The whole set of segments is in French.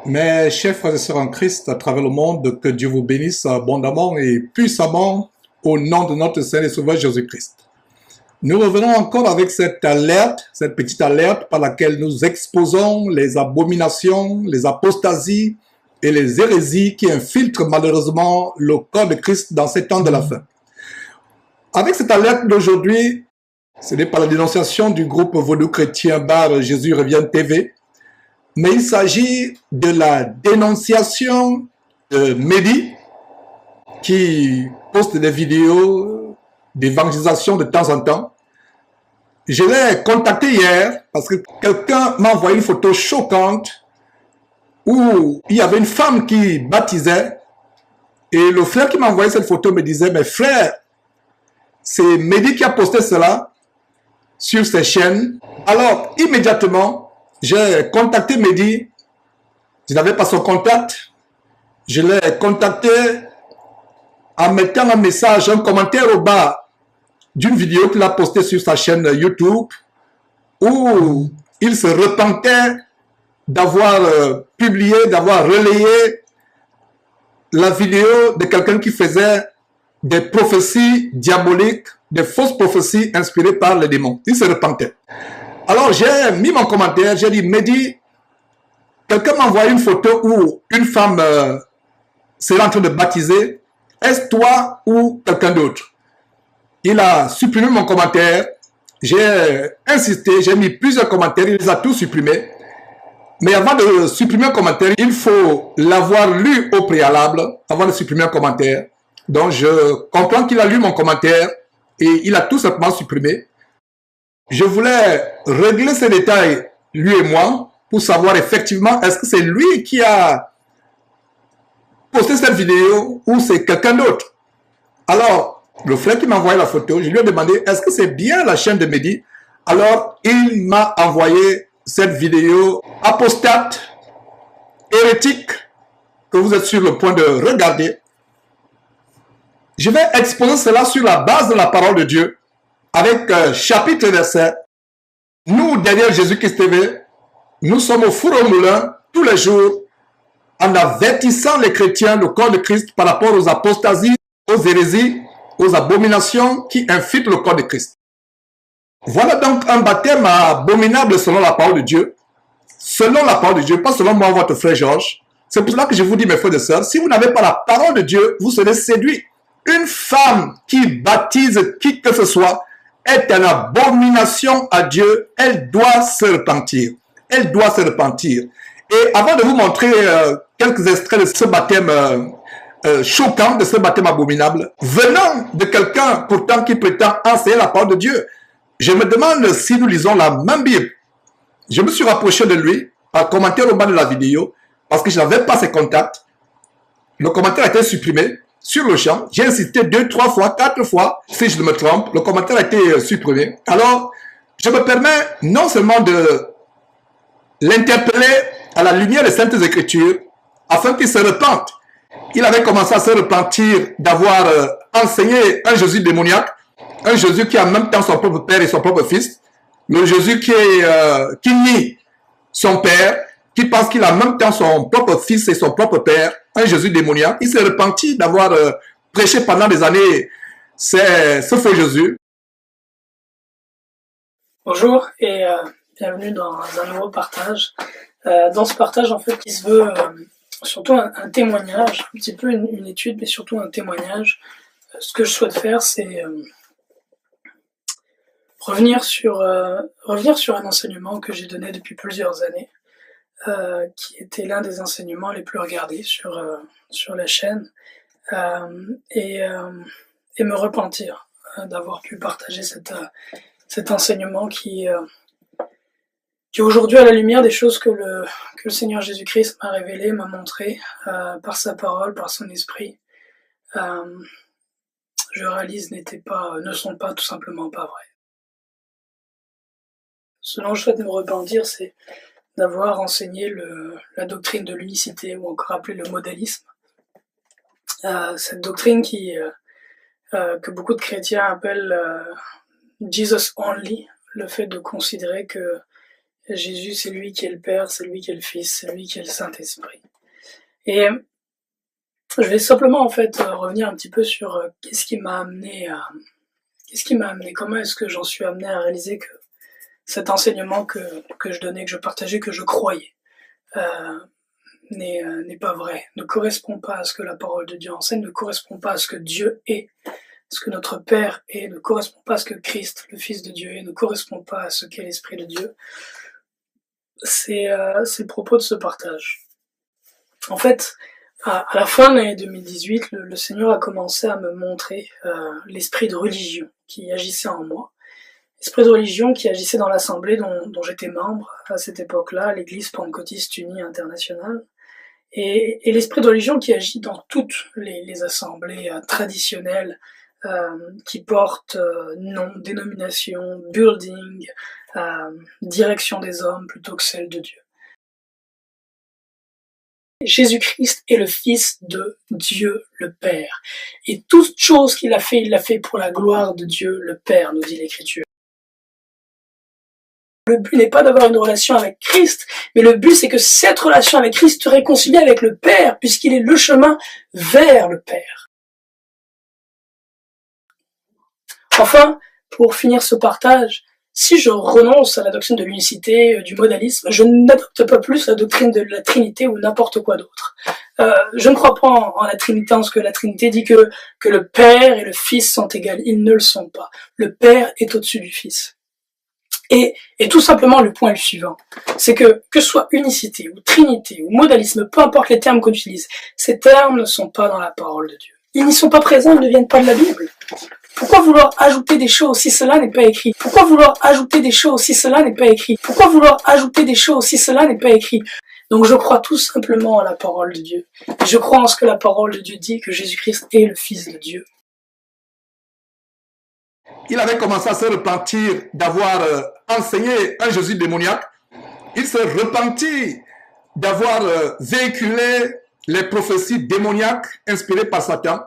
Mes chers frères et sœurs en Christ à travers le monde, que Dieu vous bénisse abondamment et puissamment au nom de notre Seigneur et Sauveur Jésus-Christ. Nous revenons encore avec cette alerte, cette petite alerte par laquelle nous exposons les abominations, les apostasies et les hérésies qui infiltrent malheureusement le corps de Christ dans ces temps de la fin. Avec cette alerte d'aujourd'hui, ce n'est pas la dénonciation du groupe vaudou chrétien Bar Jésus revient TV, mais il s'agit de la dénonciation de Mehdi qui poste des vidéos d'évangélisation de temps en temps. Je l'ai contacté hier parce que quelqu'un m'a envoyé une photo choquante où il y avait une femme qui baptisait et le frère qui m'a envoyé cette photo me disait « Mais frère, c'est Mehdi qui a posté cela sur ses chaînes. » Alors, immédiatement, j'ai contacté Mehdi, je n'avais pas son contact, je l'ai contacté en mettant un message, un commentaire au bas d'une vidéo qu'il a postée sur sa chaîne YouTube où il se repentait d'avoir publié, d'avoir relayé la vidéo de quelqu'un qui faisait des prophéties diaboliques, des fausses prophéties inspirées par les démons. Il se repentait. Alors j'ai mis mon commentaire, j'ai dit, Mehdi, quelqu'un m'a envoyé une photo où une femme s'est en train de baptiser. Est-ce toi ou quelqu'un d'autre? Il a supprimé mon commentaire. J'ai insisté, j'ai mis plusieurs commentaires, il les a tous supprimés. Mais avant de supprimer un commentaire, il faut l'avoir lu au préalable avant de supprimer un commentaire. Donc je comprends qu'il a lu mon commentaire et il a tout simplement supprimé. Je voulais régler ces détails, lui et moi, pour savoir effectivement est-ce que c'est lui qui a posté cette vidéo ou c'est quelqu'un d'autre. Alors, le frère qui m'a envoyé la photo, je lui ai demandé est-ce que c'est bien la chaîne de Mehdi. Alors, il m'a envoyé cette vidéo apostate, hérétique, que vous êtes sur le point de regarder. Je vais exposer cela sur la base de la parole de Dieu. Avec chapitre et verset, nous, derrière Jésus-Christ TV, nous sommes au four au moulin tous les jours en avertissant les chrétiens, le corps de Christ, par rapport aux apostasies, aux hérésies, aux abominations qui infiltrent le corps de Christ. Voilà donc un baptême abominable selon la parole de Dieu. Selon la parole de Dieu, pas selon moi, votre frère Georges. C'est pour cela que je vous dis, mes frères et sœurs, si vous n'avez pas la parole de Dieu, vous serez séduits. Une femme qui baptise qui que ce soit, est une abomination à Dieu, elle doit se repentir. Elle doit se repentir. Et avant de vous montrer quelques extraits de ce baptême choquant, de ce baptême abominable, venant de quelqu'un pourtant qui prétend enseigner la parole de Dieu, je me demande si nous lisons la même Bible. Je me suis rapproché de lui, par commentaire au bas de la vidéo, parce que je n'avais pas ses contacts. Le commentaire a été supprimé. Sur le champ, j'ai insisté 2, 3 fois, 4 fois, si je me trompe, le commentaire a été supprimé. Alors, je me permets non seulement de l'interpeller à la lumière des Saintes Écritures, afin qu'il se repente. Il avait commencé à se repentir d'avoir enseigné un Jésus démoniaque, un Jésus qui a en même temps son propre père et son propre fils, le Jésus qui nie son père, qui pense qu'il a en même temps son propre fils et son propre père, un Jésus démoniaque. Il s'est repenti d'avoir prêché pendant des années ce faux Jésus. Bonjour et bienvenue dans un nouveau partage. Dans ce partage, en fait, il se veut surtout un témoignage, un petit peu une étude, mais surtout un témoignage. Ce que je souhaite faire, c'est revenir sur un enseignement que j'ai donné depuis plusieurs années, qui était l'un des enseignements les plus regardés sur la chaîne, et me repentir d'avoir pu partager cet enseignement qui aujourd'hui, à la lumière des choses que le Seigneur Jésus-Christ m'a révélé, m'a montré par sa parole, par son esprit, je réalise ne sont pas tout simplement pas vraies. Ce dont je souhaite me repentir, c'est d'avoir enseigné la doctrine de l'unicité, ou encore appelée le modalisme. Cette doctrine que beaucoup de chrétiens appellent Jesus only, le fait de considérer que Jésus, c'est lui qui est le Père, c'est lui qui est le Fils, c'est lui qui est le Saint-Esprit. Et je vais simplement en fait revenir un petit peu sur qu'est-ce qui m'a amené, comment est-ce que j'en suis amené à réaliser que cet enseignement que je donnais, que je partageais, que je croyais, n'est pas vrai, ne correspond pas à ce que la parole de Dieu enseigne, ne correspond pas à ce que Dieu est, ce que notre Père est, ne correspond pas à ce que Christ, le Fils de Dieu est, ne correspond pas à ce qu'est l'Esprit de Dieu. C'est le propos de ce partage. En fait, à la fin de l'année 2018, le Seigneur a commencé à me montrer l'esprit de religion qui agissait en moi. L'esprit de religion qui agissait dans l'assemblée dont j'étais membre à cette époque-là, l'Église pentecôtiste unie internationale. Et l'esprit de religion qui agit dans toutes les assemblées traditionnelles qui portent nom, dénomination, building, direction des hommes plutôt que celle de Dieu. Jésus-Christ est le Fils de Dieu le Père. Et toute chose qu'il a fait, il l'a fait pour la gloire de Dieu le Père, nous dit l'Écriture. Le but n'est pas d'avoir une relation avec Christ, mais le but c'est que cette relation avec Christ te réconcilie avec le Père, puisqu'il est le chemin vers le Père. Enfin, pour finir ce partage, si je renonce à la doctrine de l'unicité, du modalisme, je n'adopte pas plus la doctrine de la Trinité ou n'importe quoi d'autre. Je ne crois pas en la Trinité, en ce que la Trinité dit que le Père et le Fils sont égaux. Ils ne le sont pas. Le Père est au-dessus du Fils. Et tout simplement, le point est le suivant. C'est que ce soit unicité, ou trinité, ou modalisme, peu importe les termes qu'on utilise, ces termes ne sont pas dans la parole de Dieu. Ils n'y sont pas présents, ils ne viennent pas de la Bible. Pourquoi vouloir ajouter des choses si cela n'est pas écrit? Pourquoi vouloir ajouter des choses si cela n'est pas écrit? Pourquoi vouloir ajouter des choses si cela n'est pas écrit? Donc je crois tout simplement à la parole de Dieu. Je crois en ce que la parole de Dieu dit, que Jésus-Christ est le Fils de Dieu. Il avait commencé à se repentir d'avoir enseigné un Jésus démoniaque. Il se repentit d'avoir véhiculé les prophéties démoniaques inspirées par Satan.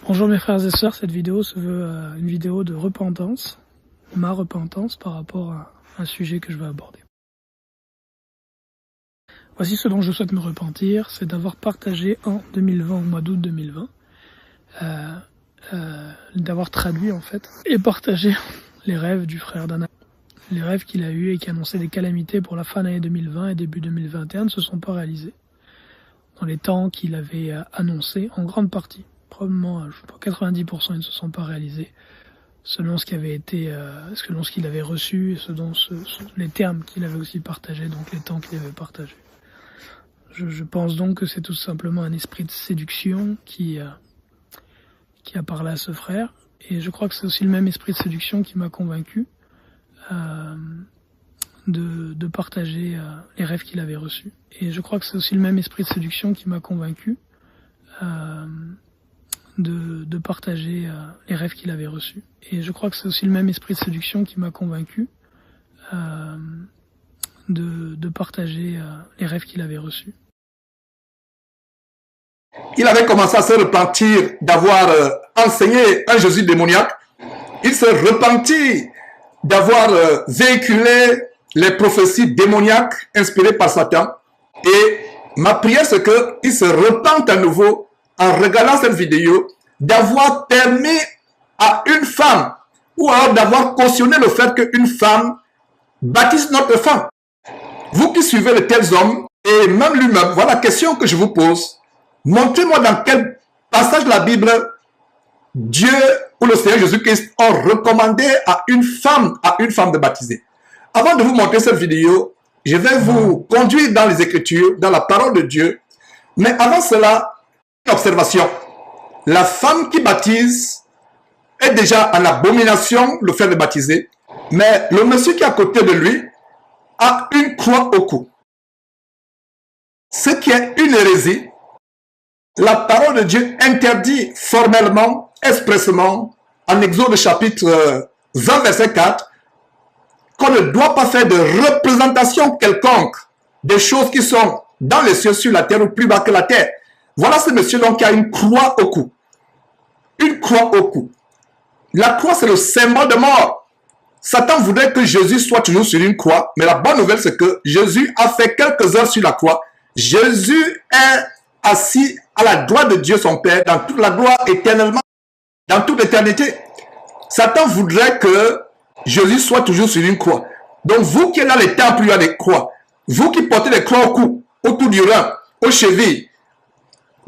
Bonjour mes frères et sœurs, cette vidéo se veut une vidéo de repentance, ma repentance par rapport à un sujet que je vais aborder. Voici ce dont je souhaite me repentir, c'est d'avoir partagé en 2020, au mois d'août 2020, d'avoir traduit en fait, et partagé les rêves du frère Dana. Les rêves qu'il a eus et qui annonçaient des calamités pour la fin de l'année 2020 et début 2021 ne se sont pas réalisés. Dans les temps qu'il avait annoncés, en grande partie, probablement, je sais pas, 90% ils ne se sont pas réalisés, selon ce qui avait été, selon ce qu'il avait reçu, et les termes qu'il avait aussi partagés, donc les temps qu'il avait partagés. Je pense donc que c'est tout simplement un esprit de séduction qui a parlé à ce frère, et je crois que c'est aussi le même esprit de séduction qui m'a convaincu de partager les rêves qu'il avait reçus. Et je crois que c'est aussi le même esprit de séduction qui m'a convaincu de partager les rêves qu'il avait reçus. Et je crois que c'est aussi le même esprit de séduction qui m'a convaincu de partager les rêves qu'il avait reçus. Il avait commencé à se repentir d'avoir enseigné un Jésus démoniaque. Il se repentit d'avoir véhiculé les prophéties démoniaques inspirées par Satan. Et ma prière, c'est qu'il se repente à nouveau en regardant cette vidéo, d'avoir permis à une femme, ou alors d'avoir cautionné le fait qu'une femme baptise notre femme. Vous qui suivez de tels hommes, et même lui-même, voilà la question que je vous pose. Montrez-moi dans quel passage de la Bible Dieu ou le Seigneur Jésus-Christ ont recommandé à une femme de baptiser. Avant de vous montrer cette vidéo, je vais vous conduire dans les Écritures, dans la parole de Dieu. Mais avant cela, une observation. La femme qui baptise est déjà en abomination, le fait de baptiser. Mais le monsieur qui est à côté de lui a une croix au cou. Ce qui est une hérésie. La parole de Dieu interdit formellement, expressément, en Exode chapitre 20, verset 4, qu'on ne doit pas faire de représentation quelconque des choses qui sont dans les cieux, sur la terre ou plus bas que la terre. Voilà ce monsieur donc qui a une croix au cou. Une croix au cou. La croix, c'est le symbole de mort. Satan voudrait que Jésus soit toujours sur une croix, mais la bonne nouvelle, c'est que Jésus a fait quelques heures sur la croix. Jésus est assis à la droite de Dieu son Père, dans toute la gloire éternellement, dans toute l'éternité. Satan voudrait que Jésus soit toujours sur une croix. Donc vous qui êtes dans les temples, il y a des croix. Vous qui portez des croix au cou, autour du rein, aux chevilles,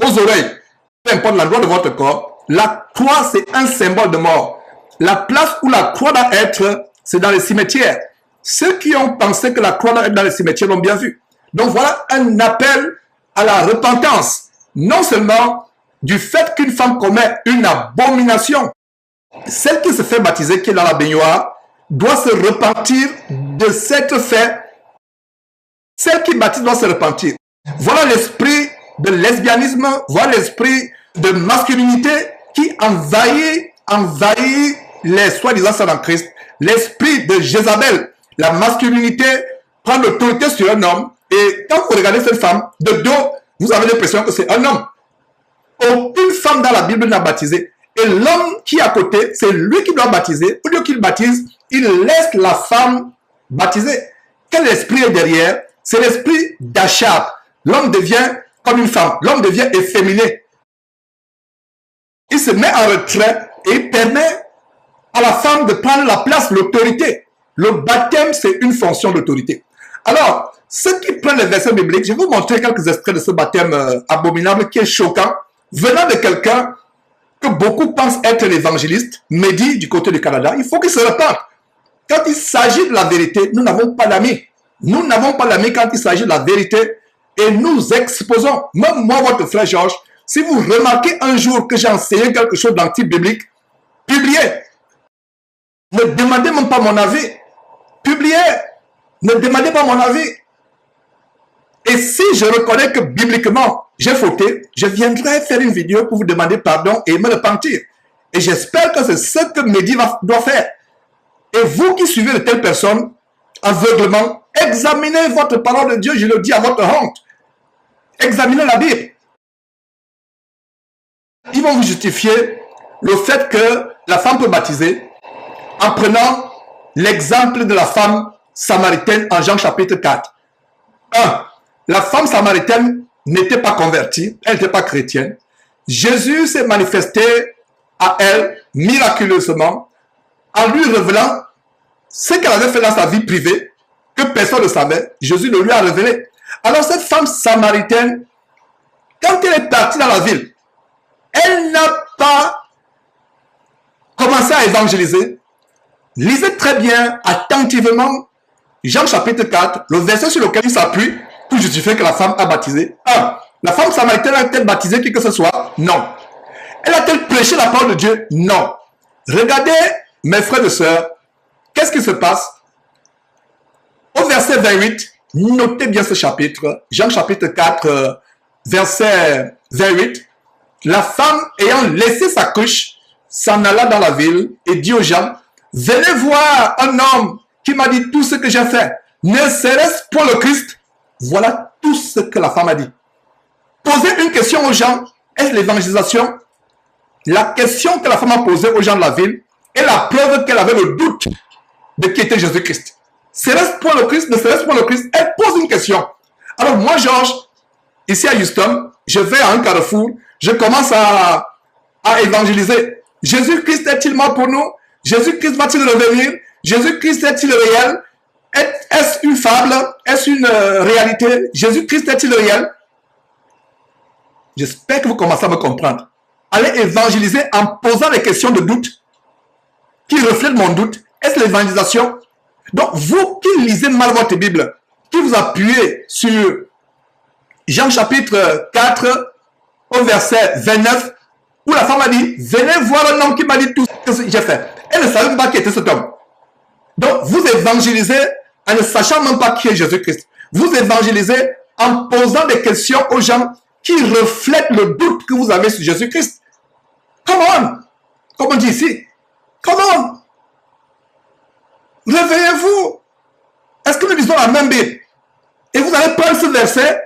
aux oreilles, peu importe l'endroit de votre corps, la croix c'est un symbole de mort. La place où la croix doit être, c'est dans les cimetières. Ceux qui ont pensé que la croix doit être dans les cimetières l'ont bien vu. Donc voilà un appel à la repentance. Non seulement du fait qu'une femme commet une abomination, celle qui se fait baptiser, qui est dans la baignoire, doit se repentir de cet fait. Celle qui baptise doit se repentir. Voilà l'esprit de lesbianisme, voilà l'esprit de masculinité qui envahit les soi-disant sœurs en Christ. L'esprit de Jézabel, la masculinité prend l'autorité sur un homme, et quand vous regardez cette femme, de dos, vous avez l'impression que c'est un homme. Aucune femme dans la Bible n'a baptisé. Et l'homme qui est à côté, c'est lui qui doit baptiser. Au lieu qu'il baptise, il laisse la femme baptiser. Quel esprit est derrière? C'est l'esprit d'Achab. L'homme devient comme une femme. L'homme devient efféminé. Il se met en retrait et il permet à la femme de prendre la place, l'autorité. Le baptême, c'est une fonction d'autorité. Alors, ceux qui prennent les versets bibliques, je vais vous montrer quelques extraits de ce baptême abominable qui est choquant, venant de quelqu'un que beaucoup pensent être l'évangéliste, Mehdi du côté du Canada. Il faut qu'il se repente. Quand il s'agit de la vérité, nous n'avons pas d'amis. Nous n'avons pas d'amis quand il s'agit de la vérité et nous exposons. Même moi, votre frère Georges, si vous remarquez un jour que j'ai enseigné quelque chose d'anti-biblique, publiez. Ne demandez même pas mon avis. Publiez. Ne demandez pas mon avis. Et si je reconnais que bibliquement, j'ai fauté, je viendrai faire une vidéo pour vous demander pardon et me repentir. Et j'espère que c'est ce que Mehdi doit faire. Et vous qui suivez de telles personnes, aveuglement, examinez votre parole de Dieu, je le dis à votre honte. Examinez la Bible. Ils vont vous justifier le fait que la femme peut baptiser en prenant l'exemple de la femme samaritaine en Jean chapitre 4. 1. La femme samaritaine n'était pas convertie, elle n'était pas chrétienne. Jésus s'est manifesté à elle miraculeusement en lui révélant ce qu'elle avait fait dans sa vie privée, que personne ne savait. Jésus le lui a révélé. Alors cette femme samaritaine, quand elle est partie dans la ville, elle n'a pas commencé à évangéliser. Lisez très bien, attentivement, Jean chapitre 4, le verset sur lequel il s'appuie pour justifier que la femme a baptisé. 1. La femme samaritaine a-t-elle baptisé qui que ce soit? Non. Elle a-t-elle prêché la parole de Dieu? Non. Regardez, mes frères et sœurs, qu'est-ce qui se passe? Au verset 28, notez bien ce chapitre, Jean chapitre 4, verset 28, la femme ayant laissé sa couche, s'en alla dans la ville et dit aux gens, venez voir un homme qui m'a dit tout ce que j'ai fait. Ne serait-ce pour le Christ? Voilà tout ce que la femme a dit. Posez une question aux gens. Est-ce l'évangélisation? La question que la femme a posée aux gens de la ville est la preuve qu'elle avait le doute de qui était Jésus-Christ. Serait-ce pour le Christ? Ne serait-ce pour le Christ? Elle pose une question. Alors moi, Georges, ici à Houston, je vais à un carrefour, je commence à évangéliser. Jésus-Christ est-il mort pour nous? Jésus-Christ va-t-il revenir? Jésus-Christ est-il réel? Est-ce une fable? Est-ce une réalité? Jésus-Christ est-il réel? J'espère que vous commencez à me comprendre. Allez évangéliser en posant des questions de doute qui reflètent mon doute. Est-ce l'évangélisation? Donc, vous qui lisez mal votre Bible, qui vous appuyez sur Jean chapitre 4 au verset 29, où la femme a dit, venez voir un homme qui m'a dit tout ce que j'ai fait. Elle ne savait même pas qui était cet homme. Donc, vous évangélisez en ne sachant même pas qui est Jésus-Christ. Vous évangélisez en posant des questions aux gens qui reflètent le doute que vous avez sur Jésus-Christ. Come on! Comme on dit ici. Come on! Réveillez-vous! Est-ce que nous lisons la même Bible? Et vous allez prendre ce verset,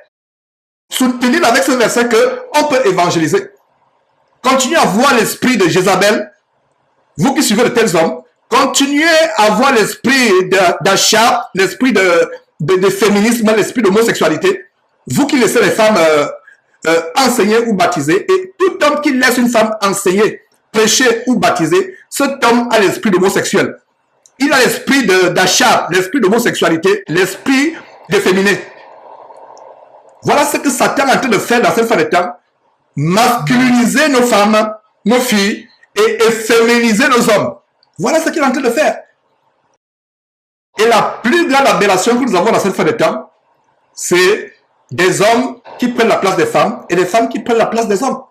soutenir avec ce verset qu'on peut évangéliser. Continuez à voir l'esprit de Jézabel, vous qui suivez de tels hommes, continuez à avoir l'esprit d'achat, l'esprit de féminisme, l'esprit d'homosexualité, vous qui laissez les femmes enseigner ou baptiser, et tout homme qui laisse une femme enseigner, prêcher ou baptiser, cet homme a l'esprit d'homosexuel. Il a l'esprit d'achat, l'esprit d'homosexualité, l'esprit de féminin. Voilà ce que Satan est en train de faire dans cette fin de temps. Masculiniser nos femmes, nos filles, et féminiser nos hommes. Voilà ce qu'il est en train de faire. Et la plus grande aberration que nous avons dans cette fin de temps, c'est des hommes qui prennent la place des femmes et des femmes qui prennent la place des hommes.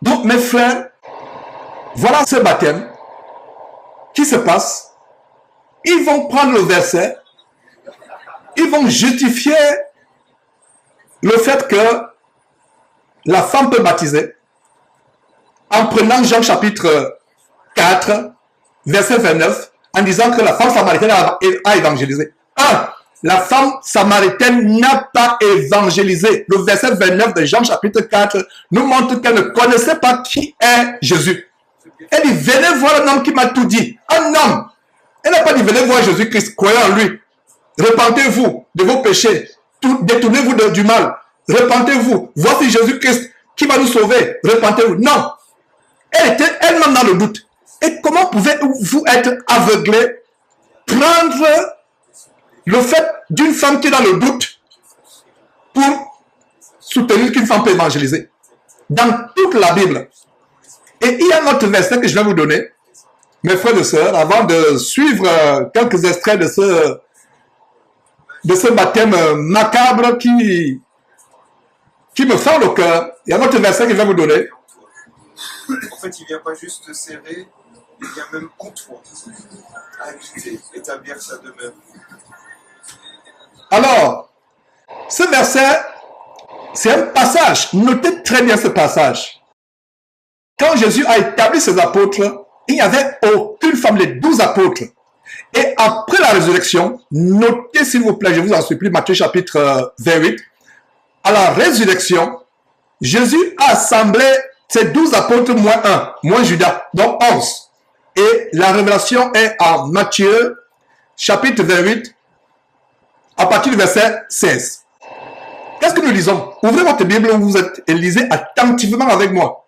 Donc, mes frères, voilà ce baptême qui se passe. Ils vont prendre le verset, ils vont justifier le fait que la femme peut baptiser en prenant Jean chapitre 4, verset 29, en disant que la femme samaritaine a évangélisé. La femme samaritaine n'a pas évangélisé. Le verset 29 de Jean chapitre 4 nous montre qu'elle ne connaissait pas qui est Jésus. Elle dit, venez voir un homme qui m'a tout dit. Un homme. Elle n'a pas dit, venez voir Jésus-Christ, croyez en lui. Repentez-vous de vos péchés. Détournez-vous du mal. Repentez-vous. Voici Jésus-Christ qui va nous sauver. Repentez-vous. Non. Elle était elle-même dans le doute. Et comment pouvez-vous être aveuglé, prendre le fait d'une femme qui est dans le doute pour soutenir qu'une femme peut évangéliser? Dans toute la Bible. Et il y a un autre verset que je vais vous donner, mes frères et sœurs, avant de suivre quelques extraits de ce baptême macabre qui me fend le cœur. Il y a un autre verset que je vais vous donner. En fait, il ne vient pas juste te serrer, il vient même en toi, habiter, établir sa demeure. Alors, ce verset, c'est un passage. Notez très bien ce passage. Quand Jésus a établi ses apôtres, il n'y avait aucune femme, les 12 apôtres. Et après la résurrection, notez s'il vous plaît, je vous en supplie, Matthieu chapitre 28, à la résurrection, Jésus a assemblé ses 12 apôtres moins 1, moins Judas, donc 11. Et la révélation est en Matthieu chapitre 28, à partir du verset 16. Qu'est-ce que nous lisons? Ouvrez votre Bible où vous êtes et lisez attentivement avec moi.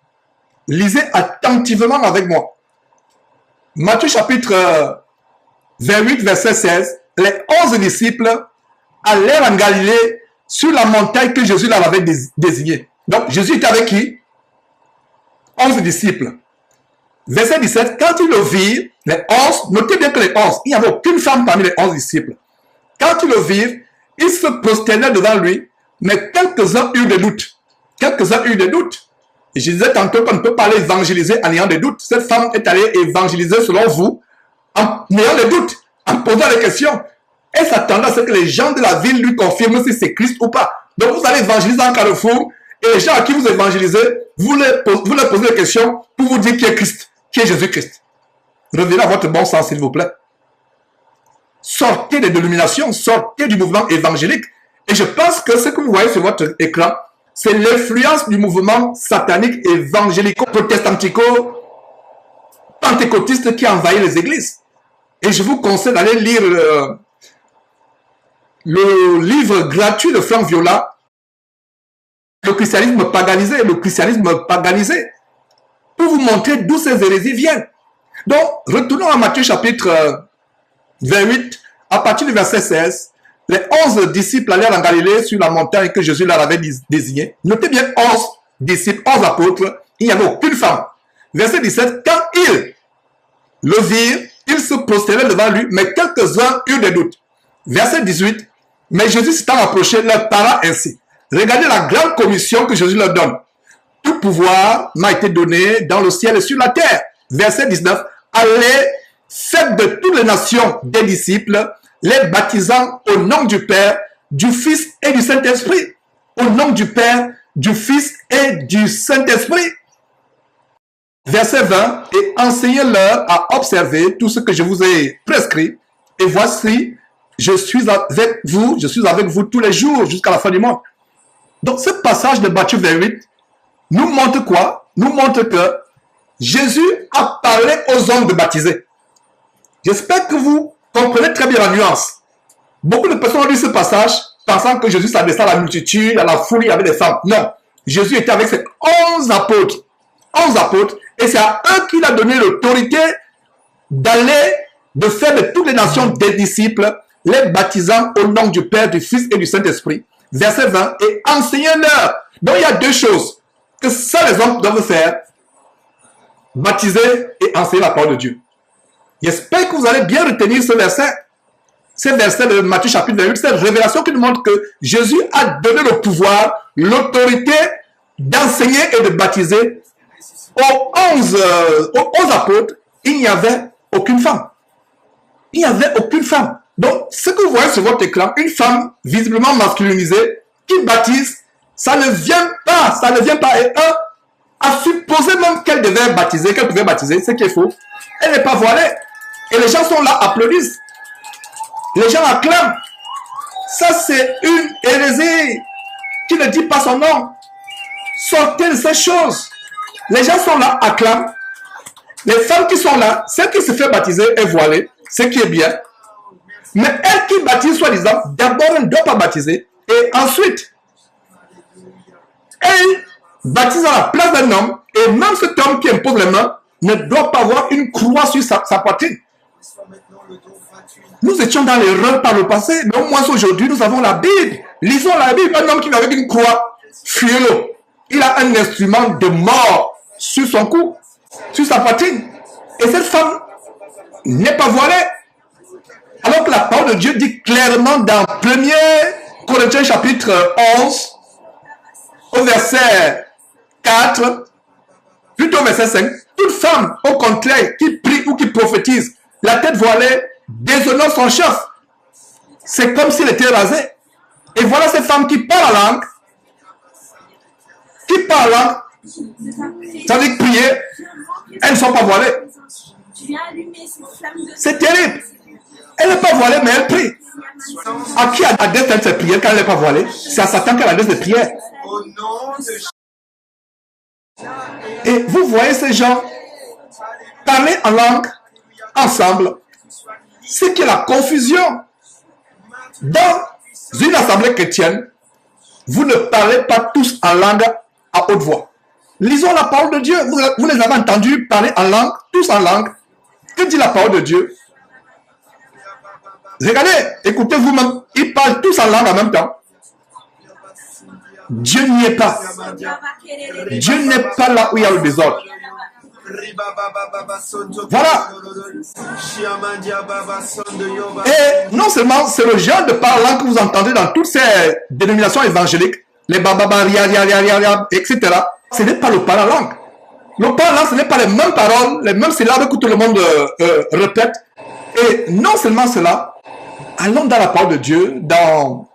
Lisez attentivement avec moi. Matthieu chapitre 28, verset 16. Les 11 disciples allèrent en Galilée sur la montagne que Jésus leur avait désignée. Donc, Jésus était avec qui? 11 disciples. Verset 17. Quand ils le virent, les 11, notez bien que les 11, il n'y avait aucune femme parmi les 11 disciples. Quand ils le virent, ils se prosternaient devant lui, mais quelques-uns eurent des doutes. Quelques-uns eurent des doutes. Et je disais tantôt qu'on ne peut pas aller évangéliser en ayant des doutes. Cette femme est allée évangéliser selon vous en ayant des doutes, en posant des questions. Elle s'attendait à ce que les gens de la ville lui confirment si c'est Christ ou pas. Donc vous allez évangéliser en Carrefour et les gens à qui vous évangélisez, vous leur posez des questions pour vous dire qui est Christ, qui est Jésus-Christ. Revenez à votre bon sens, s'il vous plaît. Sortez des dénominations, sortez du mouvement évangélique. Et je pense que ce que vous voyez sur votre écran, c'est l'influence du mouvement satanique évangélico-protestantico-pentecôtiste qui envahit les églises. Et je vous conseille d'aller lire le livre gratuit de Franck Viola, Le christianisme paganisé, pour vous montrer d'où ces hérésies viennent. Donc, retournons à Matthieu chapitre 28, à partir du verset 16. Les 11 disciples allèrent en Galilée sur la montagne que Jésus leur avait désignée. Notez bien 11 disciples, 11 apôtres, il n'y avait aucune femme. Verset 17, quand ils le virent, ils se prosternaient devant lui, mais quelques-uns eurent des doutes. Verset 18, mais Jésus s'étant approché, leur parla ainsi. Regardez la grande commission que Jésus leur donne. Tout pouvoir m'a été donné dans le ciel et sur la terre. Verset 19, allez, faites de toutes les nations des disciples, les baptisant au nom du Père, du Fils et du Saint-Esprit. Au nom du Père, du Fils et du Saint-Esprit. Verset 20, et enseignez-leur à observer tout ce que je vous ai prescrit. Et voici, je suis avec vous tous les jours jusqu'à la fin du monde. Donc ce passage de Matthieu 28 nous montre quoi? Nous montre que Jésus a parlé aux hommes de baptiser. J'espère que vous comprenez très bien la nuance. Beaucoup de personnes ont lu ce passage pensant que Jésus s'adressait à la multitude, à la foule, il y avait des femmes. Non. Jésus était avec ses 11 apôtres. 11 apôtres. Et c'est à eux qu'il a donné l'autorité d'aller, de faire de toutes les nations des disciples, les baptisant au nom du Père, du Fils et du Saint-Esprit. Verset 20. Et enseignez-leur. Donc il y a deux choses que seuls les hommes doivent faire. Baptiser et enseigner la parole de Dieu. J'espère que vous allez bien retenir ce verset. Ce verset de Matthieu chapitre 28, cette révélation qui nous montre que Jésus a donné le pouvoir, l'autorité d'enseigner et de baptiser. Aux 11 apôtres, il n'y avait aucune femme. Il n'y avait aucune femme. Donc, ce que vous voyez sur votre écran, une femme visiblement masculinisée qui baptise, ça ne vient pas. Ça ne vient pas. Et un a supposé même qu'elle devait baptiser, ce qui est faux. Elle n'est pas voilée. Et les gens sont là, applaudissent. Les gens acclament. Ça, c'est une hérésie qui ne dit pas son nom. Sortez de ces choses. Les gens sont là, acclament. Les femmes qui sont là, celle qui se fait baptiser est voilée, ce qui est bien. Mais elle qui baptise, soi-disant, d'abord, elle ne doit pas baptiser. Et ensuite, elle baptise à la place d'un homme. Et même cet homme qui impose les mains ne doit pas avoir une croix sur sa poitrine. Nous étions dans l'erreur par le passé, mais au moins aujourd'hui, nous avons la Bible. Lisons la Bible. Un homme qui vit avec une croix, fuyez-le. Il a un instrument de mort sur son cou, sur sa poitrine. Et cette femme n'est pas voilée. Alors que la parole de Dieu dit clairement dans 1 Corinthiens chapitre 11, au verset 4, plutôt au verset 5, toute femme, au contraire, qui prie ou qui prophétise, la tête voilée, déshonore son chef. C'est comme s'il était rasé. Et voilà ces femmes qui parlent en langue. Qui parlent en langue. Ça veut dire prier. Elles ne sont pas voilées. C'est terrible. Elle n'est pas voilée, mais elle prie. À qui adresse ses prières quand elle n'est pas voilée? C'est à Satan qu'elle adresse des prières. Et vous voyez ces gens parler en langue ensemble. C'est que la confusion. Dans une assemblée chrétienne, vous ne parlez pas tous en langue à haute voix. Lisons la parole de Dieu. Vous les avez entendus parler en langue, tous en langue. Que dit la parole de Dieu? Regardez, écoutez vous-même. Ils parlent tous en langue en même temps. Dieu n'y est pas. Dieu n'est pas là où il y a le désordre. Voilà. Et non seulement c'est le genre de parlant que vous entendez dans toutes ces dénominations évangéliques, les bababa, etc. Ce n'est pas le parlant langue. Le parlant, ce n'est pas les mêmes paroles, les mêmes syllabes que tout le monde répète. Et non seulement cela, allons dans la parole de Dieu, dans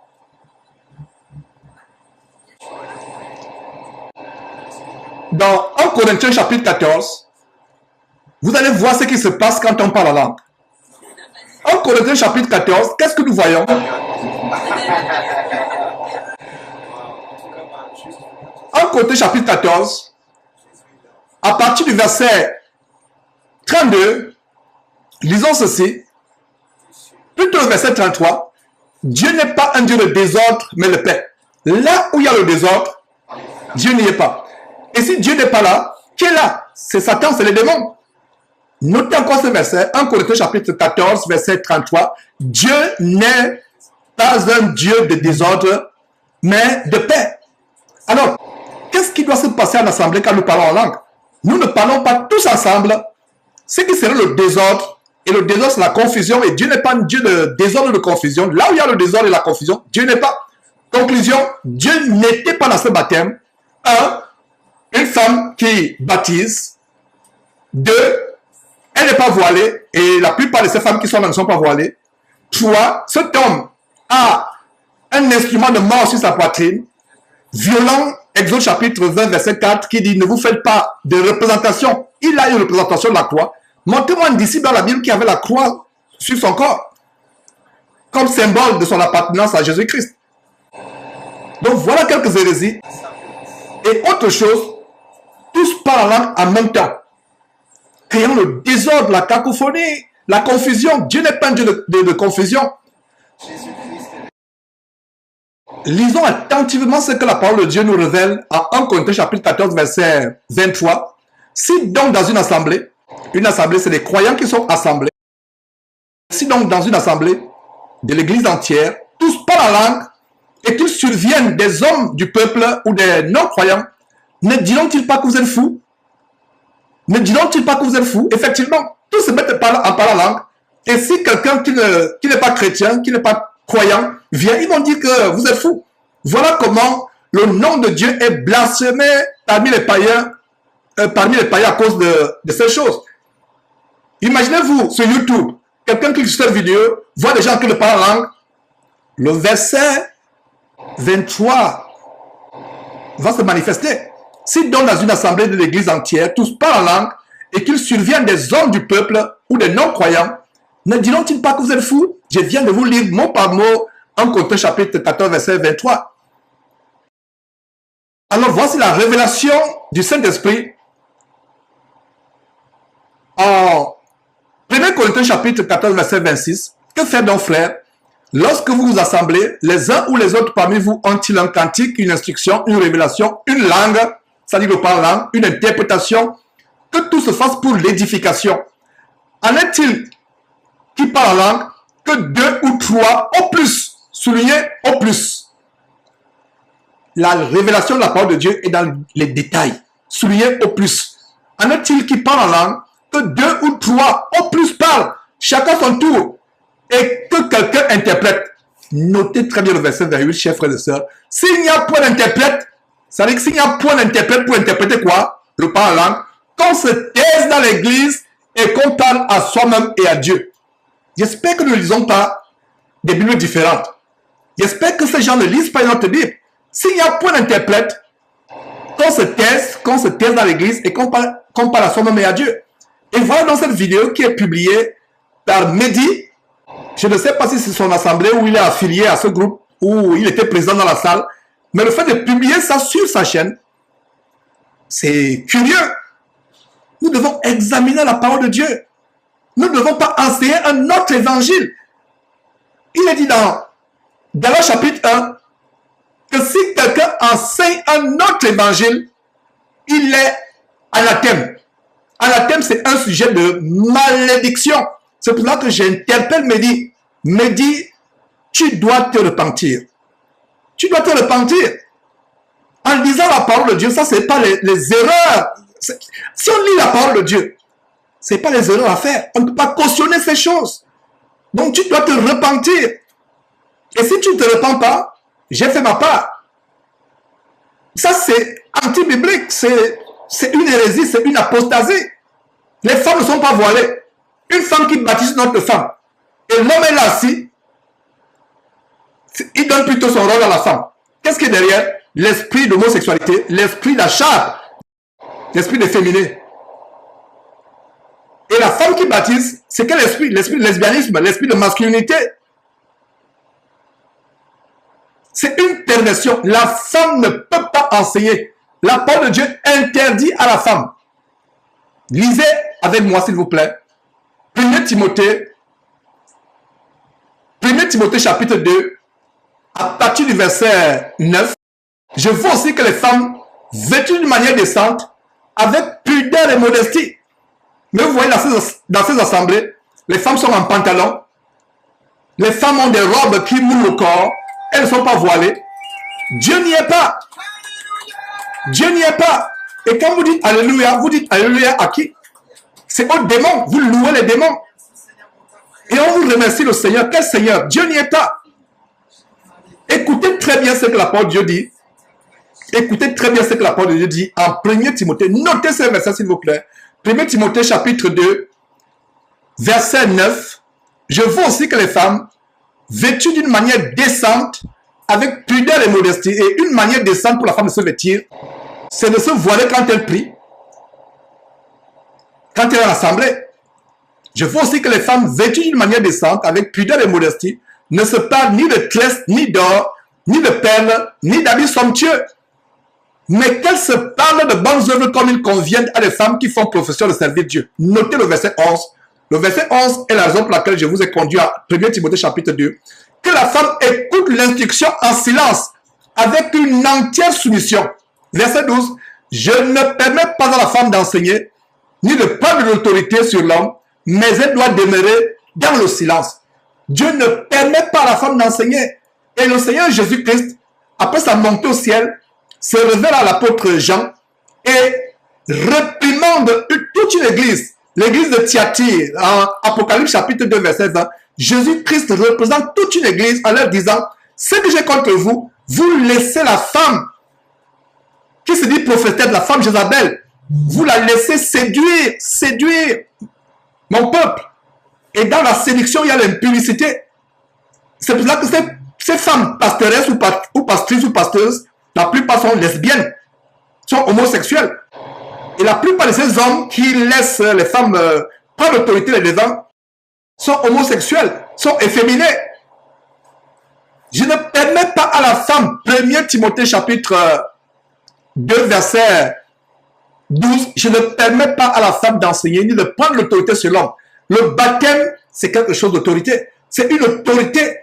dans 1 Corinthiens chapitre 14, vous allez voir ce qui se passe quand on parle la langue. 1 Corinthiens chapitre 14, qu'est-ce que nous voyons? 1 Corinthiens chapitre 14, à partir du verset 32, lisons ceci, plutôt le verset 33, Dieu n'est pas un Dieu de désordre, mais de paix. Là où il y a le désordre, Dieu n'y est pas. Et si Dieu n'est pas là, qui est là? C'est Satan, c'est les démons. Notez encore ce verset, 1 Corinthiens chapitre 14, verset 33. Dieu n'est pas un Dieu de désordre, mais de paix. Alors, qu'est-ce qui doit se passer en assemblée quand nous parlons en langue? Nous ne parlons pas tous ensemble. Ce qui serait le désordre, et le désordre c'est la confusion, et Dieu n'est pas un Dieu de désordre, de confusion. Là où il y a le désordre et la confusion, Dieu n'est pas. Conclusion, Dieu n'était pas dans ce baptême. 1, une femme qui baptise. 2, elle n'est pas voilée, et la plupart de ces femmes qui sont là ne sont pas voilées. 3, cet homme a un instrument de mort sur sa poitrine, violant Exode chapitre 20, verset 4, qui dit, ne vous faites pas de représentation. Il a une représentation de la croix. Montrez-moi un disciple dans la Bible qui avait la croix sur son corps, comme symbole de son appartenance à Jésus-Christ. Donc voilà quelques hérésies. Et autre chose, tous parlant en même temps, créant le désordre, la cacophonie, la confusion. Dieu n'est pas un Dieu de confusion. Lisons attentivement ce que la parole de Dieu nous révèle en 1 Corinthiens chapitre 14 verset 23. Si donc dans une assemblée c'est des croyants qui sont assemblés, si donc dans une assemblée de l'église entière, tous parlent la langue et qu'il survienne des hommes du peuple ou des non-croyants, ne diront-ils pas que vous êtes fous? Ne diront-ils pas que vous êtes fous? Effectivement, tous se mettent en parlant la langue. Et si quelqu'un qui n'est pas chrétien, qui n'est pas croyant, vient, ils vont dire que vous êtes fous. Voilà comment le nom de Dieu est blasphémé parmi les païens à cause de ces choses. Imaginez-vous sur YouTube, quelqu'un clique sur cette vidéo, voit des gens qui ne parlent la langue. Le verset 23 va se manifester. Si donc dans une assemblée de l'église entière, tous parlent la langue et qu'il survienne des hommes du peuple ou des non-croyants, ne diront-ils pas que vous êtes fous? Je viens de vous lire mot par mot en Corinthiens chapitre 14 verset 23. Alors voici la révélation du Saint-Esprit en 1 Corinthiens chapitre 14 verset 26. Que faire donc, frères? Lorsque vous vous assemblez, les uns ou les autres parmi vous ont-ils un cantique, une instruction, une révélation, une langue, c'est-à-dire le parlant, une interprétation, que tout se fasse pour l'édification? En est-il qui parle la langue que 2 ou 3 au plus, soulignez au plus? La révélation de la parole de Dieu est dans les détails, soulignez au plus. En est-il qui parle la langue que 2 ou 3 au plus parlent, chacun son tour, et que quelqu'un interprète? Notez très bien le verset 28, chers frères et sœurs. S'il n'y a point d'interprète, ça veut dire que s'il n'y a point d'interprète pour interpréter quoi? Le parle langue, qu'on se taise dans l'église et qu'on parle à soi-même et à Dieu. J'espère que nous ne lisons pas des Bibles différentes. J'espère que ces gens ne lisent pas une autre Bible. S'il n'y a point d'interprète, qu'on se taise dans l'église et qu'on parle à soi-même et à Dieu. Et voilà dans cette vidéo qui est publiée par Mehdi. Je ne sais pas si c'est son assemblée où il est affilié à ce groupe, où il était présent dans la salle. Mais le fait de publier ça sur sa chaîne, c'est curieux. Nous devons examiner la parole de Dieu. Nous ne devons pas enseigner un autre évangile. Il est dit dans Galates chapitre 1 que si quelqu'un enseigne un autre évangile, il est anathème. Anathème, c'est un sujet de malédiction. C'est pour ça que j'interpelle Mehdi. Mehdi, tu dois te repentir. Tu dois te repentir. En lisant la parole de Dieu, ça, c'est pas les erreurs. Si on lit la parole de Dieu, c'est pas les erreurs à faire. On ne peut pas cautionner ces choses. Donc, tu dois te repentir. Et si tu ne te repens pas, j'ai fait ma part. Ça, c'est anti-biblique. C'est une hérésie, c'est une apostasie. Les femmes ne sont pas voilées. Une femme qui baptise une autre femme. Et l'homme est là assis. Il donne plutôt son rôle à la femme. Qu'est-ce qui est derrière? L'esprit d'homosexualité, l'esprit d'achat, l'esprit de féminin. Et la femme qui baptise, c'est quel esprit? L'esprit de lesbianisme, l'esprit de masculinité. C'est une perversion. La femme ne peut pas enseigner. La parole de Dieu interdit à la femme. Lisez avec moi, s'il vous plaît. 1 Timothée chapitre 2, à partir du verset 9. Je veux aussi que les femmes, vêtues d'une manière décente, avec pudeur et modestie. Mais vous voyez dans ces assemblées, les femmes sont en pantalon. Les femmes ont des robes qui mouillent le corps. Elles ne sont pas voilées. Dieu n'y est pas. Dieu n'y est pas. Et quand vous dites Alléluia, vous dites Alléluia à qui? C'est aux démons. Vous louez les démons. Et on vous remercie le Seigneur. Quel Seigneur? Dieu n'y est pas. Écoutez très bien ce que la parole de Dieu dit. Écoutez très bien ce que la parole de Dieu dit en 1 Timothée. Notez ce verset s'il vous plaît. 1 Timothée chapitre 2, verset 9. Je veux aussi que les femmes, vêtues d'une manière décente, avec pudeur et modestie, et une manière décente pour la femme de se vêtir, c'est de se voiler quand elle prie, quand elle est en assemblée. Je veux aussi que les femmes vêtues d'une manière décente, avec pudeur et modestie, ne se parlent ni de tresse, ni d'or, ni de perles, ni d'habits somptueux, mais qu'elles se parlent de bonnes œuvres comme il convient à des femmes qui font profession de servir Dieu. Notez le verset 11. Le verset 11 est la raison pour laquelle je vous ai conduit à 1 Timothée chapitre 2. Que la femme écoute l'instruction en silence, avec une entière soumission. Verset 12. Je ne permets pas à la femme d'enseigner, ni de prendre de l'autorité sur l'homme, mais elle doit demeurer dans le silence. Dieu ne permet pas à la femme d'enseigner. Et le Seigneur Jésus-Christ, après sa montée au ciel, se révèle à l'apôtre Jean et réprimande toute une église. L'église de Thyatire, en Apocalypse chapitre 2, verset 20. Jésus-Christ représente toute une église en leur disant, ce que j'ai contre vous, vous laissez la femme qui se dit prophétesse, la femme Jézabel, vous la laissez séduire mon peuple. Et dans la séduction, il y a l'impudicité. C'est pour ça que ces femmes pastoresses ou pastrices ou pasteuses, la plupart sont lesbiennes, sont homosexuelles. Et la plupart de ces hommes qui laissent les femmes prendre l'autorité les devants sont homosexuels, sont efféminés. Je ne permets pas à la femme, 1 Timothée chapitre 2, verset 12, je ne permets pas à la femme d'enseigner ni de prendre l'autorité sur l'homme. Le baptême, c'est quelque chose d'autorité. C'est une autorité.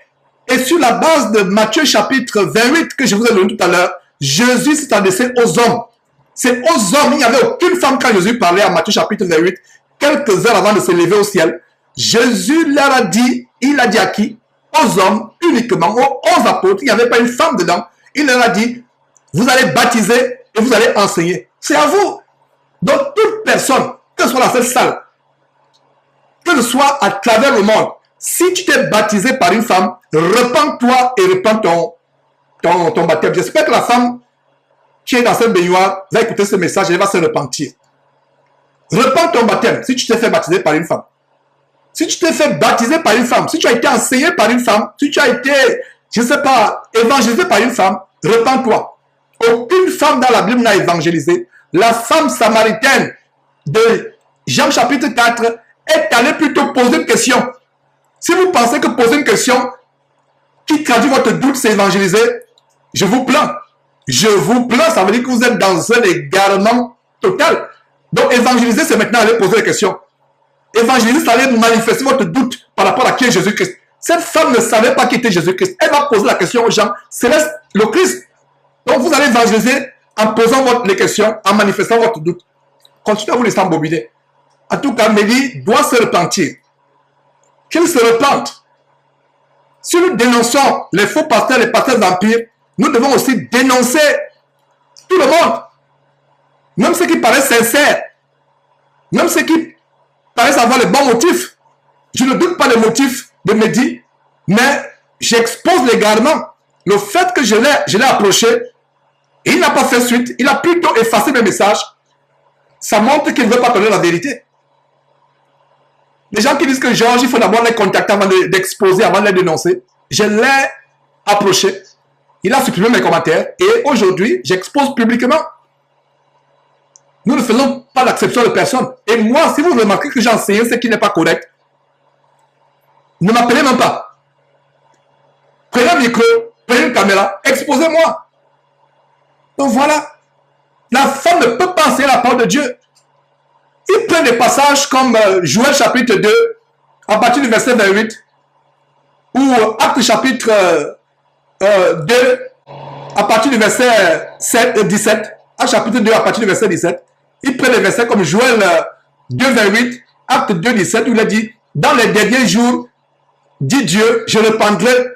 Et sur la base de Matthieu chapitre 28 que je vous ai donné tout à l'heure, Jésus s'est adressé aux hommes. C'est aux hommes. Il n'y avait aucune femme quand Jésus parlait à Matthieu chapitre 28, quelques heures avant de se lever au ciel. Jésus leur a dit, il a dit à qui? Aux hommes uniquement, aux 11 apôtres. Il n'y avait pas une femme dedans. Il leur a dit, vous allez baptiser et vous allez enseigner. C'est à vous. Donc toute personne, que ce soit dans cette salle, que ce soit à travers le monde, si tu t'es baptisé par une femme, repens-toi et repens ton baptême. J'espère que la femme qui est dans cette baignoire va écouter ce message et va se repentir. Repens ton baptême si tu t'es fait baptiser par une femme. Si tu t'es fait baptiser par une femme, si tu as été enseigné par une femme, si tu as été, je ne sais pas, évangélisé par une femme, repens-toi. Aucune femme dans la Bible n'a évangélisé. La femme samaritaine de Jean chapitre 4 est allée plutôt poser une question. Si vous pensez que poser une question qui traduit votre doute, c'est évangéliser, je vous plains. Je vous plains, ça veut dire que vous êtes dans un égarement total. Donc évangéliser, c'est maintenant aller poser des questions. Évangéliser, c'est aller manifester votre doute par rapport à qui est Jésus-Christ. Cette femme ne savait pas qui était Jésus-Christ. Elle va poser la question aux gens, c'est le Christ. Donc vous allez évangéliser en posant les questions, en manifestant votre doute. Continuez à vous laisser embobiner. En tout cas, Mélie doit se repentir. Qu'il se repente. Si nous dénonçons les faux pasteurs, les pasteurs d'empire, nous devons aussi dénoncer tout le monde. Même ceux qui paraissent sincères. Même ceux qui paraissent avoir les bons motifs. Je ne doute pas des motifs de Mélie, mais j'expose l'égarement. Le fait que je l'ai approché, et il n'a pas fait suite, il a plutôt effacé mes messages, ça montre qu'il ne veut pas connaître la vérité. Les gens qui disent que Georges, il faut d'abord les contacter avant d'exposer, avant de les dénoncer. Je l'ai approché. Il a supprimé mes commentaires. Et aujourd'hui, j'expose publiquement. Nous ne faisons pas d'acception de personne. Et moi, si vous remarquez que j'enseigne ce qui n'est pas correct, ne m'appelez même pas. Prenez un micro, prenez une caméra, exposez-moi. Donc voilà. La femme ne peut pas enseigner la parole de Dieu. Il prend des passages comme Joël chapitre 2, à partir du verset 28, ou Actes chapitre 2, à partir du verset 17, Actes chapitre 2, à partir du verset 17. Il prend des versets comme Joël 2, 28, Actes 2, 17, où il a dit, dans les derniers jours, dit Dieu, je répandrai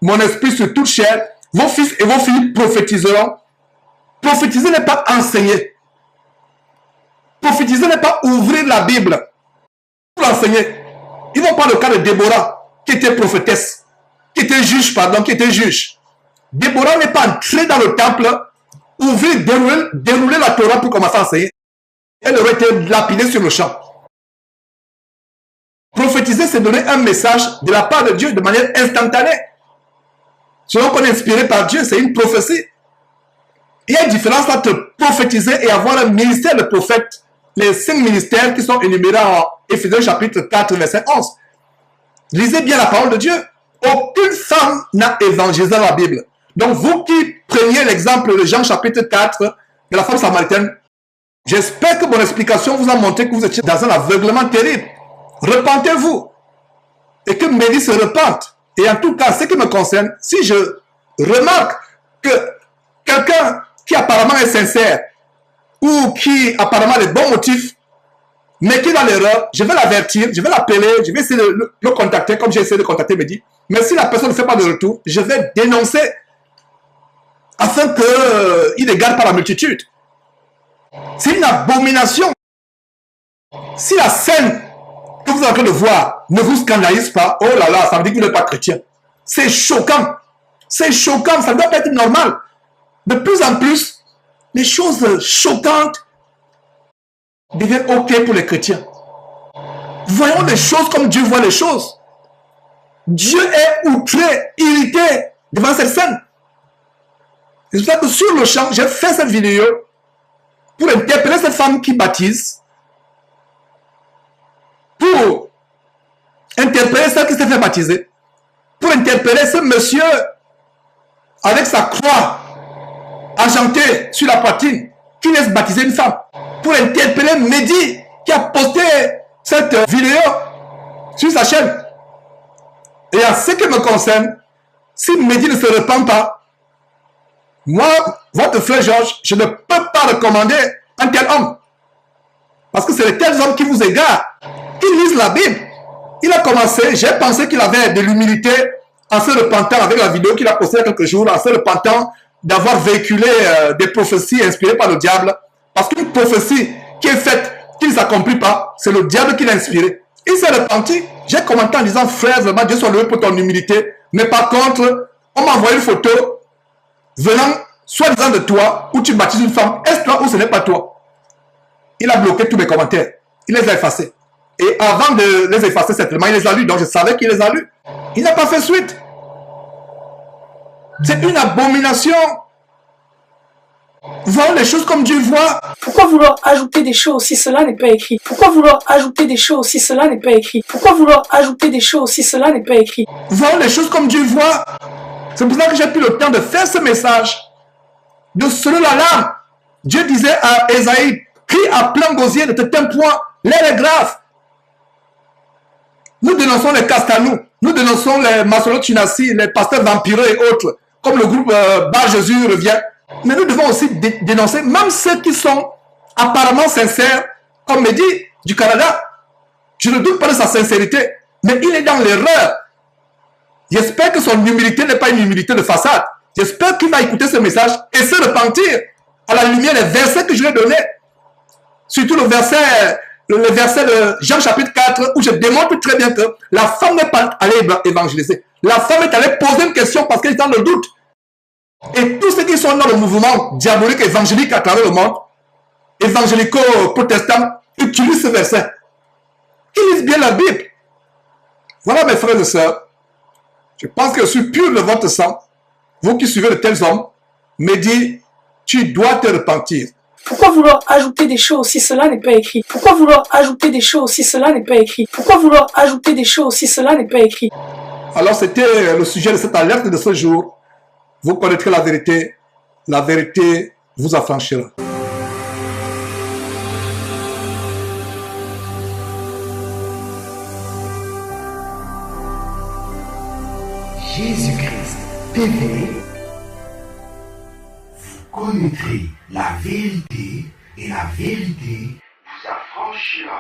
mon esprit sur toute chair, vos fils et vos filles prophétiseront. Prophétiser n'est pas enseigner. Prophétiser n'est pas ouvrir la Bible pour l'enseigner. Ils vont prendre le cas de Déborah, qui était prophétesse, qui était juge. Déborah n'est pas entrée dans le temple, ouvrir, dérouler la Torah pour commencer à enseigner. Elle aurait été lapidée sur le champ. Prophétiser, c'est donner un message de la part de Dieu de manière instantanée. Selon qu'on est inspiré par Dieu, c'est une prophétie. Il y a une différence entre prophétiser et avoir un ministère de prophète. Les 5 ministères qui sont énumérés en Éphésiens chapitre 4, verset 11. Lisez bien la parole de Dieu. Aucune femme n'a évangélisé dans la Bible. Donc vous qui preniez l'exemple de Jean chapitre 4 de la femme samaritaine, j'espère que mon explication vous a montré que vous étiez dans un aveuglement terrible. repentez-vous. Et que Mehdi se repente. Et en tout cas, ce qui me concerne, si je remarque que quelqu'un qui apparemment est sincère ou qui apparemment a des bons motifs, mais qui est dans l'erreur, je vais l'avertir, je vais l'appeler, je vais essayer de le contacter comme j'ai essayé de contacter Mehdi. Mais si la personne ne fait pas de retour, je vais dénoncer afin qu'il n'égare pas la multitude. C'est une abomination. Si la scène que vous êtes en train de voir ne vous scandalise pas, oh là là, ça veut dire que vous n'êtes pas chrétien. C'est choquant. C'est choquant, ça ne doit pas être normal. De plus en plus, les choses choquantes deviennent OK pour les chrétiens. Voyons les choses comme Dieu voit les choses. Dieu est outré, irrité devant cette scène. C'est pour ça que sur le champ, j'ai fait cette vidéo pour interpeller cette femme qui baptise, pour interpeller celle qui s'est fait baptiser, pour interpeller ce monsieur avec sa croix argentée sur la poitrine qui laisse baptiser une femme, pour interpeller Mehdi qui a posté cette vidéo sur sa chaîne. Et en ce qui me concerne, si Mehdi ne se repent pas, moi, votre frère Georges, je ne peux pas recommander un tel homme. Parce que c'est les tels hommes qui vous égarent, qui lisent la Bible. Il a commencé, j'ai pensé qu'il avait de l'humilité en se repentant avec la vidéo qu'il a postée il y a quelques jours, en se repentant d'avoir véhiculé des prophéties inspirées par le diable. Parce qu'une prophétie qui est faite, qui ne s'accomplit pas, c'est le diable qui l'a inspiré. Il s'est repenti. J'ai commenté en disant, frère, vraiment, Dieu soit loué pour ton humilité. Mais par contre, on m'a envoyé une photo venant soi-disant de toi, où tu baptises une femme. Est-ce toi ou ce n'est pas toi? Il a bloqué tous mes commentaires. Il les a effacés. Et avant de les effacer, certainement, il les a lus. Donc je savais qu'il les a lus. Il n'a pas fait suite. C'est une abomination. Voyons les choses comme Dieu voit. Pourquoi vouloir ajouter des choses si cela n'est pas écrit? Pourquoi vouloir ajouter des choses si cela n'est pas écrit? Pourquoi vouloir ajouter des choses si cela n'est pas écrit? Voyons les choses comme Dieu voit. C'est pour ça que j'ai pris le temps de faire ce message, de sonner l'alarme. Dieu disait à Esaïe, crie à plein gosier, ne te tais point, l'air est grave. Nous dénonçons les Castanou, nous dénonçons les Masolo Tunassi, les pasteurs vampireux et autres, comme le groupe Bar Jésus revient. Mais nous devons aussi dénoncer même ceux qui sont apparemment sincères, comme Mehdi du Canada. Je ne doute pas de sa sincérité, mais il est dans l'erreur. J'espère que son humilité n'est pas une humilité de façade. J'espère qu'il va écouter ce message et se repentir à la lumière des versets que je lui ai donnés. Surtout le verset de Jean chapitre 4 où je démontre très bien que la femme n'est pas allée évangéliser. La femme est allée poser une question parce qu'elle est dans le doute. Et tous ceux qui sont dans le mouvement diabolique évangélique à travers le monde, évangélico-protestants, utilisent ce verset. Ils lisent bien la Bible. Voilà mes frères et sœurs. Je pense que je suis pur de votre sang. Vous qui suivez de tels hommes, Mehdi, tu dois te repentir. Pourquoi vouloir ajouter des choses si cela n'est pas écrit? Pourquoi vouloir ajouter des choses si cela n'est pas écrit? Pourquoi vouloir ajouter des choses si cela n'est pas écrit? Alors c'était le sujet de cette alerte de ce jour. Vous connaîtrez la vérité vous affranchira. Jésus-Christ TV, vous connaîtrez la vérité et la vérité vous affranchira.